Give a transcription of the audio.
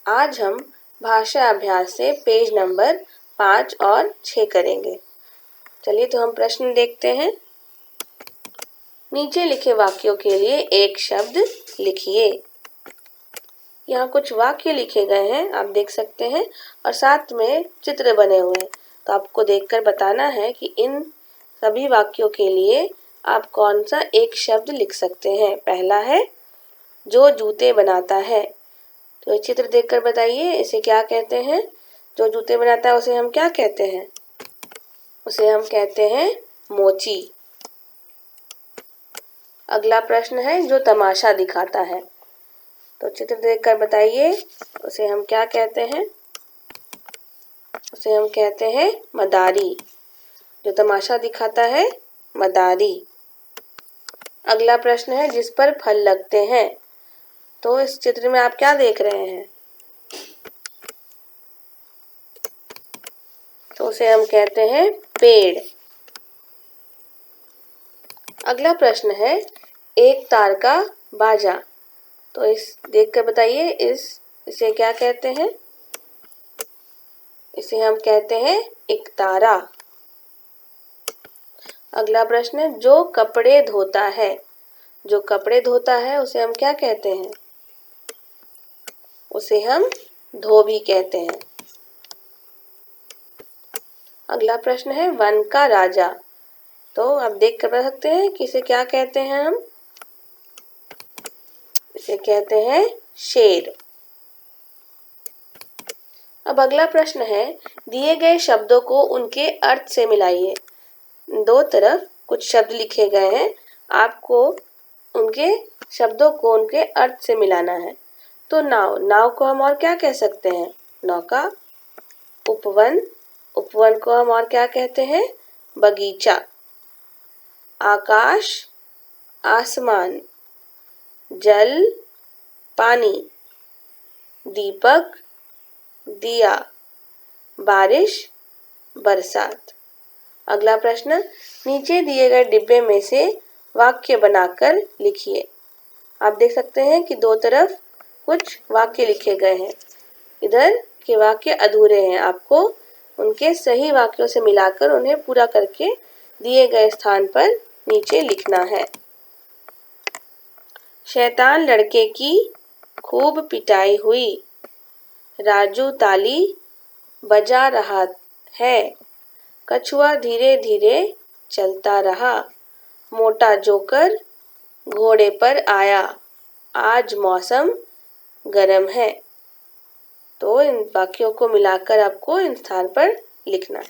आज हम भाषा अभ्यास से पेज नंबर 5 और 6 करेंगे। चलिए तो हम प्रश्न देखते हैं। नीचे लिखे वाक्यों के लिए एक शब्द लिखिए। यहाँ कुछ वाक्य लिखे गए हैं, आप देख सकते हैं, और साथ में चित्र बने हुए हैं। तो आपको देखकर बताना है कि इन सभी वाक्यों के लिए आप कौन सा एक शब्द लिख सकते हैं। पहला है जो जूते बनाता है। तो ये चित्र देखकर बताइए इसे क्या कहते हैं। जो जूते बनाता है उसे हम क्या कहते हैं? उसे हम कहते हैं मोची। अगला प्रश्न है जो तमाशा दिखाता है। तो चित्र देखकर बताइए उसे हम क्या कहते हैं? उसे हम कहते हैं मदारी। जो तमाशा दिखाता है मदारी। अगला प्रश्न है जिस पर फल लगते हैं। तो इस चित्र में आप क्या देख रहे हैं? तो उसे हम कहते हैं पेड़। अगला प्रश्न है एक तार का बाजा। तो इस देखकर बताइए इसे क्या कहते हैं? इसे हम कहते हैं एक तारा। अगला प्रश्न है जो कपड़े धोता है। जो कपड़े धोता है उसे हम क्या कहते हैं? उसे हम धोबी कहते हैं। अगला प्रश्न है वन का राजा। तो आप देख कर बता सकते हैं कि इसे क्या कहते हैं हम? इसे कहते हैं शेर। अब अगला प्रश्न है दिए गए शब्दों को उनके अर्थ से मिलाइए। दो तरफ कुछ शब्द लिखे गए हैं, आपको उनके शब्दों को उनके अर्थ से मिलाना है। तो नाव को हम और क्या कह सकते हैं? नौका। उपवन को हम और क्या कहते हैं? बगीचा। आकाश, आसमान। जल, पानी। दीपक, दिया। बारिश, बरसात। अगला प्रश्न नीचे दिए गए डिब्बे में से वाक्य बनाकर लिखिए। आप देख सकते हैं कि दो तरफ कुछ वाक्य लिखे गए हैं, इधर के वाक्य अधूरे हैं। आपको उनके सही वाक्यों से मिलाकर उन्हें पूरा करके दिए गए स्थान पर नीचे लिखना है। शैतान लड़के की खूब पिटाई हुई। राजू ताली बजा रहा है। कछुआ धीरे धीरे चलता रहा। मोटा जोकर घोड़े पर आया। आज मौसम गर्म है। तो इन वाक्यों को मिलाकर आपको इन स्थान पर लिखना है।